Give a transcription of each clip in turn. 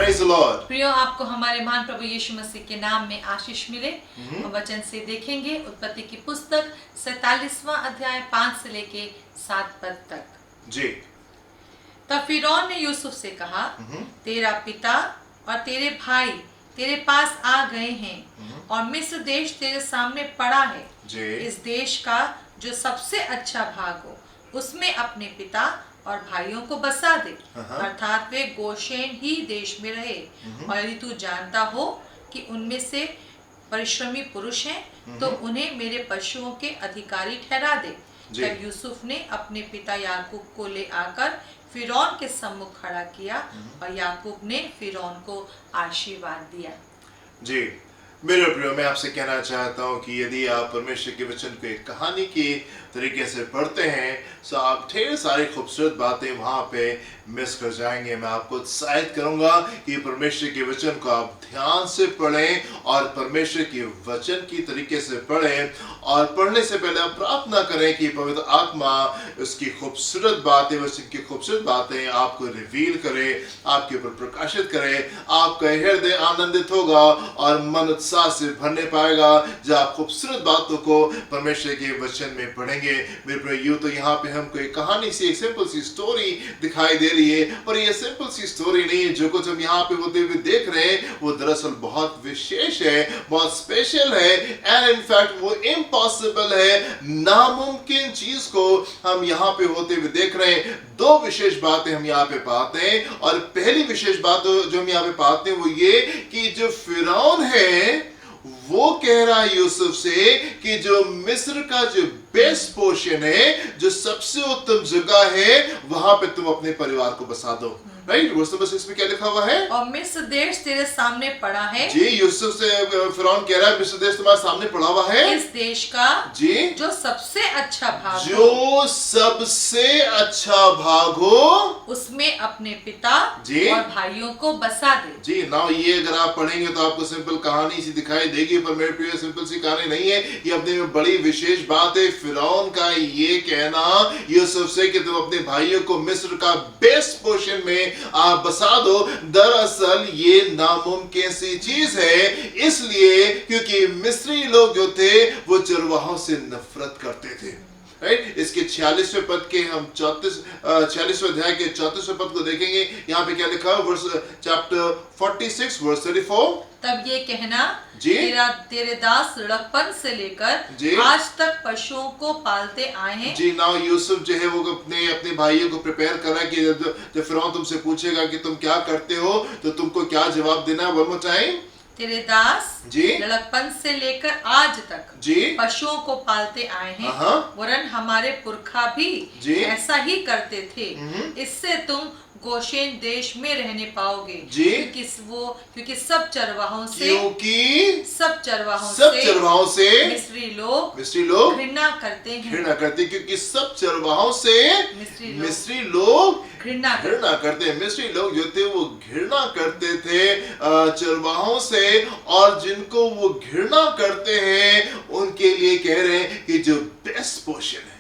Praise the Lord. प्रियो, आपको हमारे महान प्रभु यीशु मसीह के नाम में आशीष मिले। हम वचन से देखेंगे उत्पत्ति की पुस्तक 47वां अध्याय 5 से लेके 7 पद तक। जी। तब फिरौन ने यूसुफ से कहा, तेरा पिता और तेरे भाई तेरे पास आ गए हैं और मिस्र देश तेरे सामने पड़ा है। जी। इस देश का जो सबसे अच्छा भाग हो उसमें अपने पिता और भाइयों को बसा दे, अर्थात वे गोशेन ही देश में रहे। और यदि तू जानता हो कि उनमें से परिश्रमी पुरुष हैं तो उन्हें मेरे पशुओं के अधिकारी ठहरा दे। तब यूसुफ ने अपने पिता याकूब को ले आकर फिरौन के सम्मुख खड़ा किया और याकूब ने फिरौन को आशीर्वाद दिया। जी मेरे प्रियो, मैं आपसे कहना चाहता हूँ कि यदि आप परमेश्वर के वचन को एक कहानी के तरीके से पढ़ते हैं तो आप ढेर सारी खूबसूरत बातें वहाँ पे मिस कर जाएंगे। मैं आपको उत्साहित करूँगा कि परमेश्वर के वचन को आप ध्यान से पढ़ें और परमेश्वर के वचन की तरीके से पढ़ें, और पढ़ने से पहले आप प्रार्थना करें कि पवित्र आत्मा उसकी खूबसूरत बातें, वचन की खूबसूरत बातें आपको रिवील करे, आपके ऊपर प्रकाशित करे। आपका हृदय आनंदित होगा और मन उत्साह से भरने पाएगा जब आप खूबसूरत बातों को परमेश्वर के वचन में पढ़ेंगे। मेरे प्रिय, यूं तो यहाँ पे हमको एक कहानी सी, एक सिंपल सी स्टोरी दिखाई दे रही है, पर ये सिंपल सी स्टोरी नहीं है। जो कुछ हम यहाँ पे होते हुए देख रहे हैं वो दरअसल बहुत विशेष है, बहुत स्पेशल है, एंड इनफैक्ट वो इम्पॉसिबल है। नामुमकिन चीज को हम यहाँ पे होते हुए देख रहे हैं। दो विशेष बातें हम यहाँ पे पाते हैं, और पहली विशेष बात जो हम यहाँ पे पाते हैं वो ये कि जो फिरौन है वो कह रहा है यूसुफ से कि जो मिस्र का जो बेस्ट पोर्शन है, जो सबसे उत्तम जगह है, वहां पे तुम अपने परिवार को बसा दो। राइट, वर्स नंबर 6 में क्या लिखा हुआ है? और मिस्र देश तेरे सामने पड़ा है। जी, यूसुफ से फिरौन कह रहा है मिस्र देश तुम्हारे सामने पड़ा हुआ है। इस देश का जी जो सबसे अच्छा भाग हो, जो सबसे अच्छा भाग हो उसमें अपने पिता जी और भाइयों को बसा दे। जी नाउ ये अगर आप पढ़ेंगे तो आपको सिंपल कहानी सी दिखाई देगी, पर मेरे प्रिय सिंपल सी कहानी नहीं है। ये अपने में बड़ी विशेष बात है। फिरौन का ये कहना यूसुफ से कि तुम अपने भाइयों को मिस्र का बेस्ट पोर्शन में आप बसा दो, दरअसल ये नामुमकिन सी चीज है। इसलिए क्योंकि मिस्री लोग जो थे वो चरवाहों से नफरत करते थे। राइट, इसके 46वें पद के हम 46वें अध्याय के 34वें पद को देखेंगे। यहाँ पे क्या लिखा है? Verse chapter 46 verse 34। तब ये कहना, जी तेरे दास लड़कपन से लेकर आज तक पशुओं को पालते आए हैं। जी नाउ यूसुफ जो है वो अपने भाइयों को प्रिपेयर कर रहा है कि जब फिरौन तुमसे पूछेगा कि तुम क्या करते हो तो तुमको क्या जवाब देना है। One more time. तेरे दास जी लड़कपन से लेकर आज तक जी पशुओं को पालते आए हैं, वरन हमारे पुरखा भी ऐसा ही करते थे। इससे तुम गोशेन देश में रहने पाओगे, क्योंकि सब चरवाहों से मिस्री लोग घृणा करते हैं। क्योंकि सब चरवाहों से मिस्री लोग घृणा करते हैं। मिस्री लोग जो थे वो घृणा करते थे चरवाहों से, और जिनको वो घृणा करते हैं उनके लिए कह रहे हैं कि जो बेस्ट पोर्शन है,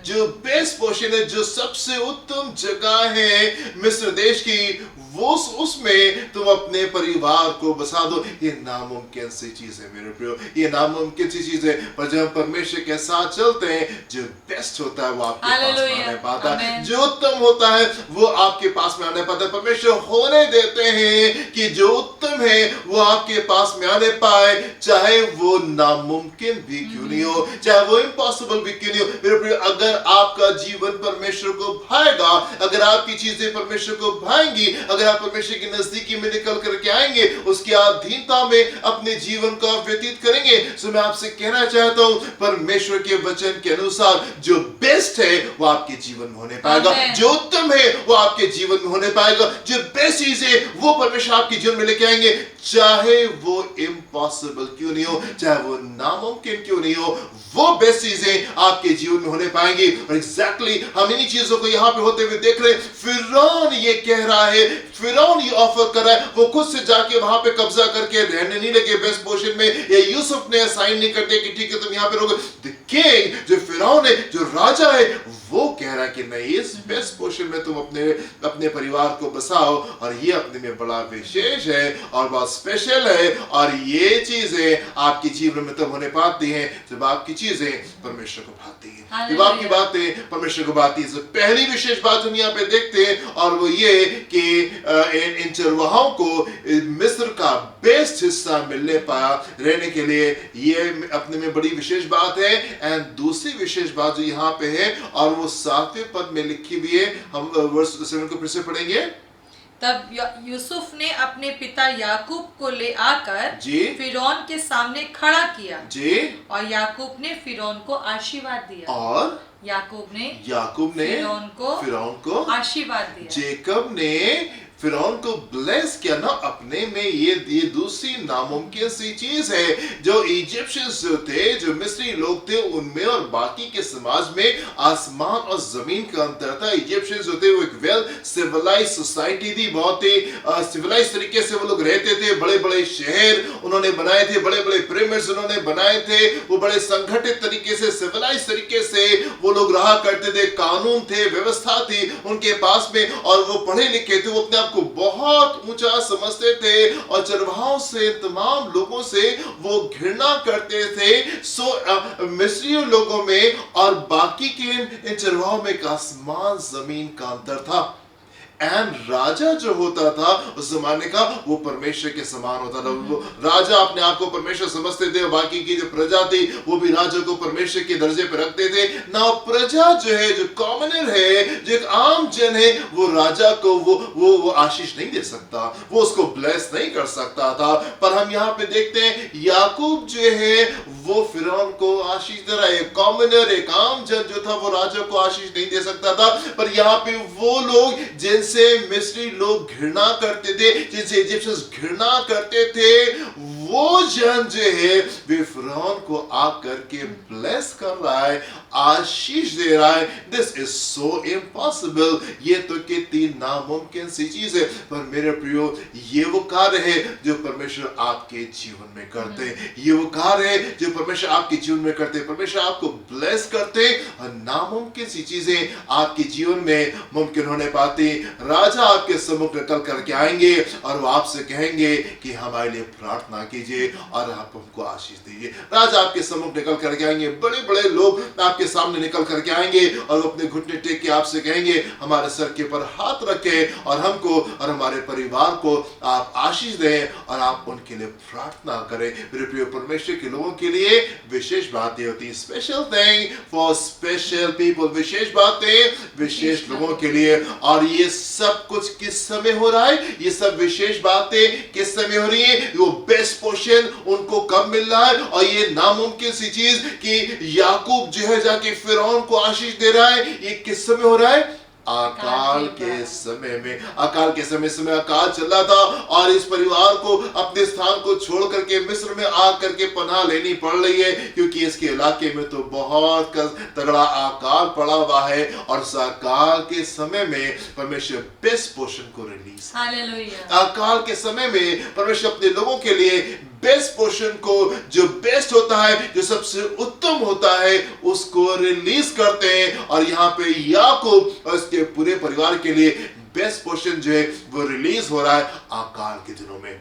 जो बेस्ट पोर्शन है, जो सबसे उत्तम जगह है मिस्र देश की, वो उसमें तुम अपने परिवार को बसा दो। ये नामुमकिन सी चीज है मेरे प्रियो, ये नामुमकिन सी चीज है, पर जब हम परमेश्वर के साथ चलते हैं जो बेस्ट होता है वो आपके पास में आने पाता है, जो उत्तम होता है वो आपके पास में आने पाता है। परमेश्वर होने देते हैं कि जो उत्तम है वो आपके पास में आने पाए, चाहे वो नामुमकिन भी क्यों नहीं हो, चाहे वो इम्पॉसिबल भी क्यों नहीं हो। मेरे प्रियो, अगर आपका जीवन परमेश्वर को भाएगा, अगर आपकी चीजें परमेश्वर को भाएंगी, अगर आप परमेश्वर की नजदीकी में निकल करके आएंगे, उसकी अधीनता में अपने जीवन को व्यतीत करेंगे, तो मैं आपसे कहना चाहता हूं परमेश्वर के वचन के अनुसार जो बेस्ट है वो आपके जीवन में होने पाएगा, जो उत्तम है वो आपके जीवन में होने पाएगा, जो बेस्ट चीज है वो परमेश्वर आपके जीवन में लेके आएंगे, चाहे वो इम्पॉसिबल क्यों नहीं हो, चाहे वो नामुमकिन क्यों नहीं हो, वो बेस्ट चीजें आपके जीवन में होने पाएंगी। और एग्जैक्टली हम इन्हीं चीजों को यहाँ पे होते हुए देख रहे हैं। फिरौन ये कह रहा है, फिरौन ये ऑफर कर रहा है, वो खुद से जाके वहां पे कब्जा करके रहने नहीं लगे बेस्ट पोर्शन में, या यूसुफ ने साइन नहीं कर दिया कि ठीक है तुम यहाँ पे रहोगे। द किंग, जो फिरौन है, जो राजा है, वो कह रहा है कि नहीं, इस बेस्ट पोर्शन में तुम अपने परिवार को बसाओ, और ये अपने में बड़ा विशेष है और बहुत स्पेशल है, और ये चीजें आपके जीवन में तब होने पाती हैं जब आपकी चीजें परमेश्वर को भाती है, जब आपकी बातें परमेश्वर को भाती है। पहली विशेष बात हम यहाँ पे देखते हैं, और वो ये कि इन चरवाहों को मिस्र का बेस्ट हिस्सा मिलने पाया रहने के लिए, ये अपने में बड़ी विशेष बात है। एंड दूसरी विशेष बात जो यहाँ पे है, और वो 7वें पद में लिखी हुई है, हम वर्स 7 को फिर से पढ़ेंगे। तब यूसुफ ने अपने पिता याकूब को ले आकर फिरौन के सामने खड़ा किया जी, और याकूब ने फिरौन को आशीर्वाद दिया, और याकूब ने फिरौन को आशीर्वाद दिया। जेकब ने फिरौन को ब्लेस किया ना, अपने में ये दूसरी नामुमकिन सी चीज है। जो इजिप्शियंस जो थे, जो मिस्री लोग थे, उनमें और बाकी के समाज में आसमान और जमीन का अंतर था। इजिप्शियंस जो थे वो एक वेल सिविलाइज सोसाइटी थी, बहुत ही सिविलाइज तरीके से वो लोग रहते थे। बड़े बड़े शहर उन्होंने बनाए थे, बड़े बड़े पिरामिड्स उन्होंने बनाए थे, वो बड़े संगठित तरीके से, सिविलाइज तरीके से वो लोग रहा करते थे। कानून थे, व्यवस्था थी उनके पास में, और वो पढ़े लिखे थे, वो अपने को बहुत ऊंचा समझते थे, और चरवाहों से, तमाम लोगों से वो घृणा करते थे। मिस्री लोगों में और बाकी के इन चरवाहों में एक आसमान जमीन का अंतर था। एंड राजा जो होता था उस जमाने का, वो परमेश्वर के समान होता था। वो राजा अपने आप को परमेश्वर समझते थे, और बाकी की जो प्रजा थी वो भी राजा को परमेश्वर के दर्जे पर रखते थे ना। प्रजा जो है, जो कॉमनर है, जो एक आम जन है, वो राजा को वो आशीष नहीं दे सकता, वो उसको ब्लेस नहीं कर सकता था। पर हम यहाँ पे देखते हैं याकूब जो है वो फिरौन को आशीष दे रहा है। एक कॉमनर, एक आम जन जो था वो राजा को आशीष नहीं दे सकता था। पर यहाँ पे वो लोग जिनसे मिस्री लोग घृणा करते थे, जिनसे इजिप्शियंस घृणा करते थे, वो जन जो है वे फिरौन को आकर के ब्लेस कर रहा है, आशीष दे रहा है। दिस इज सो इम्पॉसिबल, ये तो कितनी नामुमकिन सी चीज है। पर मेरे प्रियो, ये वो कार्य है जो परमेश्वर आपके जीवन में करते हैं, ये वो कार्य है जो परमेश्वर आपके जीवन में करते हैं। परमेश्वर आपको ब्लेस करते हैं, और नामुमकिन सी चीजें आपके जीवन में मुमकिन होने पाती। राजा आपके सम्मुख निकल करके आएंगे, और वो आपसे कहेंगे कि हमारे लिए प्रार्थना कीजिए और आप हमको आशीष दीजिए। राजा आपके सम्मुख निकल करके आएंगे, बड़े बड़े लोग आपके सामने निकल करके आएंगे, और वो अपने घुटने टेक के आपसे कहेंगे हमारे सर के ऊपर हाथ रखें, और हमको और हमारे परिवार को आप आशीष दें, और आप उनके लिए प्रार्थना करें। मेरे प्रिय, परमेश्वर के लोगों के लिए विशेष बातें होती हैं, special thing for special people, विशेष बातें विशेष लोगों के लिए। और ये सब कुछ किस समय हो रहा है? ये सब विशेष बातें किस समय हो रही है? वो बेस्ट पोर्शन उनको कब मिल रहा है? और ये नामुमकिन सी चीज कि याकूब जो है जाके फिरौन को आशीष दे रहा है, ये किस समय हो रहा है? अकाल के समय में। अकाल के समय अकाल चल रहा था, और इस परिवार को अपने स्थान को छोड़ करके मिस्र में आकर के पनाह लेनी पड़ रही है, क्योंकि इसके इलाके में तो बहुत तगड़ा अकाल पड़ा हुआ है। और उस अकाल के समय में परमेश्वर बेस्ट पोर्शन को रिलीज, हालेलुया, अकाल के समय में परमेश्वर अपने लोगों के लिए बेस्ट पोर्शन को, जो बेस्ट होता है, जो सबसे उत्तम होता है, उसको रिलीज करते हैं। और यहाँ पे याकूब और उसके पूरे परिवार के लिए बेस्ट पोर्शन जो है वो रिलीज हो रहा है अकाल के दिनों में।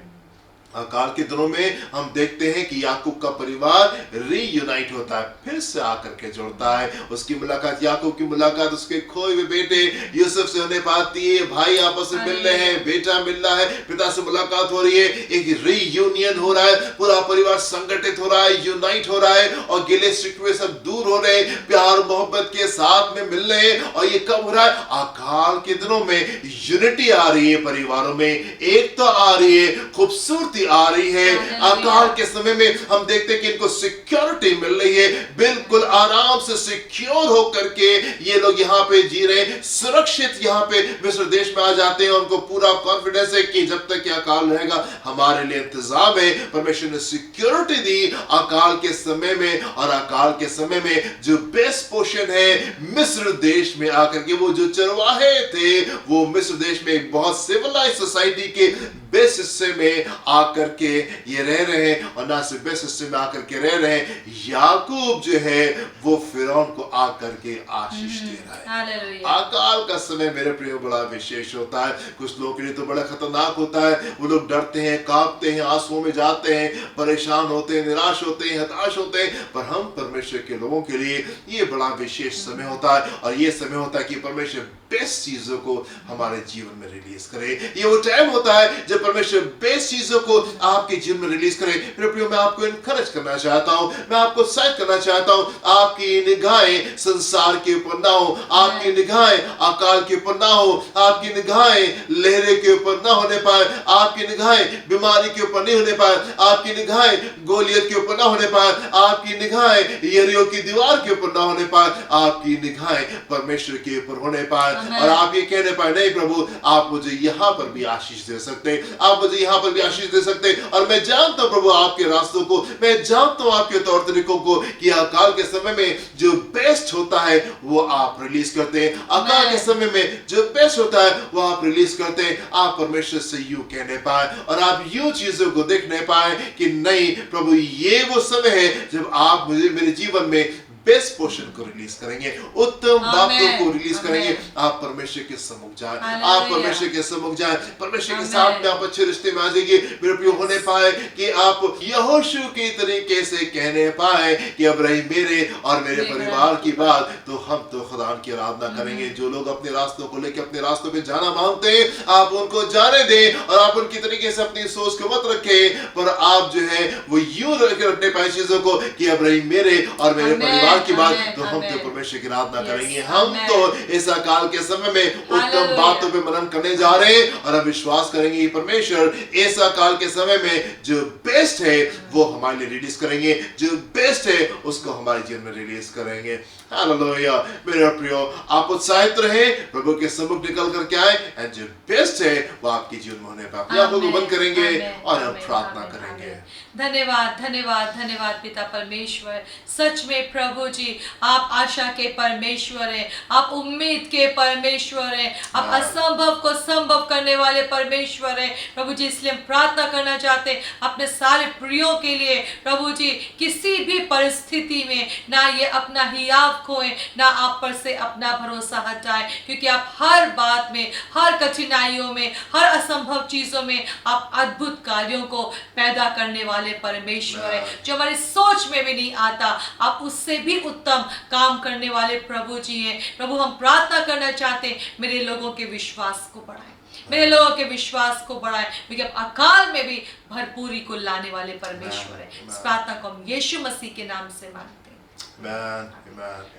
अकाल के दिनों में हम देखते हैं कि याकूब का परिवार रीयूनाइट होता है, फिर से आकर के जुड़ता है। उसकी मुलाकात, याकूब की मुलाकात उसके खोए हुए बेटे यूसुफ से होने पाती है। भाई आपस में मिल रहे हैं, बेटा मिल रहा है, पिता से मुलाकात हो रही है, एक रीयूनियन हो रहा है, पूरा परिवार संगठित हो रहा है, यूनाइट हो रहा है, और गिले शिकवे सब दूर हो रहे हैं, प्यार मोहब्बत के साथ में मिल रहे हैं। और ये कब हो रहा है? अकाल के दिनों में यूनिटी आ रही है, परिवारों में एकता आ रही है, खूबसूरती आ रही है। अकाल के समय में हम देखते हैं कि इनको सिक्योरिटी मिल रही है, बिल्कुल आराम से सिक्योर होकर के ये लोग यहाँ पे जी रहे हैं, सुरक्षित यहाँ पे मिस्र देश में आ जाते हैं। उनको पूरा कॉन्फिडेंस है कि जब तक ये अकाल रहेगा हमारे लिए इंतजाम है। परमेश्वर ने सिक्योरिटी दी अकाल के समय में, और अकाल के समय में जो बेस्ट पोर्शन है मिस्र देश में आकर के, वो जो चरवाहे थे वो मिस्र देश में एक बहुत सिविलाइज सोसाइटी के बेस्ट हिस्से में आकर के ये रह रहे हैं, और ना सिर्फ बेस्ट हिस्से में आकर के रह रहे हैं, याकूब जो है वो फिरौन को आकर के आशीष दे रहा है। हालेलुया। अकाल का समय मेरे प्रियो बड़ा विशेष होता है। कुछ लोगों के लिए तो बड़ा खतरनाक होता है। वो लोग डरते हैं, कांपते हैं, आंसुओं में जाते हैं, परेशान होते हैं, निराश होते हैं, हताश होते हैं। पर हम परमेश्वर के लोगों के लिए ये बड़ा विशेष समय होता है, और ये समय होता है कि परमेश्वर बेस्ट चीजों को हमारे जीवन में रिलीज करे। ये वो टाइम होता है जब परमेश्वर बेस्ट चीजों को आपके जीवन में रिलीज करे। मेरे प्रियो, मैं आपको इनकरेज करना चाहता हूं, मैं आपको उत्साहित करना चाहता हूं। आपकी निगाहें संसार के ऊपर ना हो, आपकी निगाहें अकाल के ऊपर ना हो, आपकी निगाहें लहरे के ऊपर ना होने पाए, आपकी निगाहें बीमारी के ऊपर नहीं होने पाए, आपकी निगाहें गोलियत के ऊपर ना होने पाए, आपकी निगाहें यरीहो की दीवार के ऊपर ना होने पाए, आपकी निगाहें परमेश्वर के ऊपर होने पाए। और आप ये कहने पाए, नहीं प्रभु, आप मुझे यहाँ पर भी आशीष दे सकते, आप मुझे यहाँ पर भी आशीष दे सकते। और मैं जानता हूँ प्रभु आपके रास्तों को, मैं जानता हूँ आपके तौर तरीकों को, कि अकाल के समय में जो बेस्ट होता है वो आप रिलीज करते हैं। अकाल के समय में जो बेस्ट होता है वो आप रिलीज करते हैं। आप परमेश्वर से यूं कहने पाए, और आप यूं चीजों को देखने पाए कि नहीं प्रभु, ये वो समय है जब आप मुझे मेरे जीवन में बेस्ट पोर्शन को रिलीज करेंगे, उत्तम बातों को रिलीज करेंगे। आप परमेश्वर के सम्मुख जाए, आप परमेश्वर के सम्मुख जाए, परमेश्वर के साथ में आप अच्छे रिश्ते में आ जाइए। मेरे प्रिय, होने पाए कि आप यहोशू के तरीके से कहने पाए कि अब रही मेरे और मेरे परिवार की बात, तो हम तो खुदा की आराधना करेंगे। जो लोग अपने रास्तों को लेकर अपने रास्तों पे जाना मांगते हैं, आप उनको जाने दें, और आप उनकी तरीके से अपनी सोच को मत रखें, पर आप जो है वो यूं रखने पाए चीजों को कि अब रही मेरे और मेरे परिवार की बात, तो हम तो परमेश्वर की आराधना करेंगे। हम तो इस अकाल के समय में उत्तम बातों पे मनन करने जा रहे हैं, और हम विश्वास करेंगे कि परमेश्वर इस अकाल के समय में जो बेस्ट है वो हमारे लिए रिलीज करेंगे, जो बेस्ट है उसको हमारे जीवन में रिलीज करेंगे। हालेलुया। मेरे प्रियो, आप उत्साहित रहे, प्रभु के सम्मुख निकल करके आए, और जो बेस्ट है वो आपके जीवन में होने पर अपने आंखों को बंद करेंगे और हम प्रार्थना करेंगे। धन्यवाद, धन्यवाद, धन्यवाद पिता परमेश्वर। सच में प्रभु जी, आप आशा के परमेश्वर हैं, आप उम्मीद के परमेश्वर हैं, आप असंभव को संभव करने वाले परमेश्वर हैं प्रभु जी। इसलिए हम प्रार्थना करना चाहते हैं अपने सारे प्रियों के लिए प्रभु जी, किसी भी परिस्थिति में ना ये अपना हियाव खोएं, ना आप पर से अपना भरोसा हटाएं, क्योंकि आप हर बात में, हर कठिनाइयों में, हर असंभव चीजों में आप अद्भुत कार्यों को पैदा करने वाले परमेश्वर है। जो हमारी सोच में भी नहीं आता, आप उससे भी उत्तम काम करने वाले प्रभु जी हैं। प्रभु, हम प्रार्थना करना चाहते हैं, मेरे लोगों के विश्वास को बढ़ाएं, मेरे लोगों के विश्वास को बढ़ाएं, क्योंकि आप अकाल में भी भरपूरी को लाने वाले परमेश्वर है। इस प्रार्थना को हम यीशु मसीह के नाम से मांगते हैं।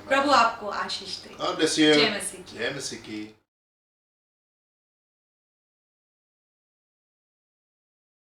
प्रभु आपको आशीष दे। जय मसीह की।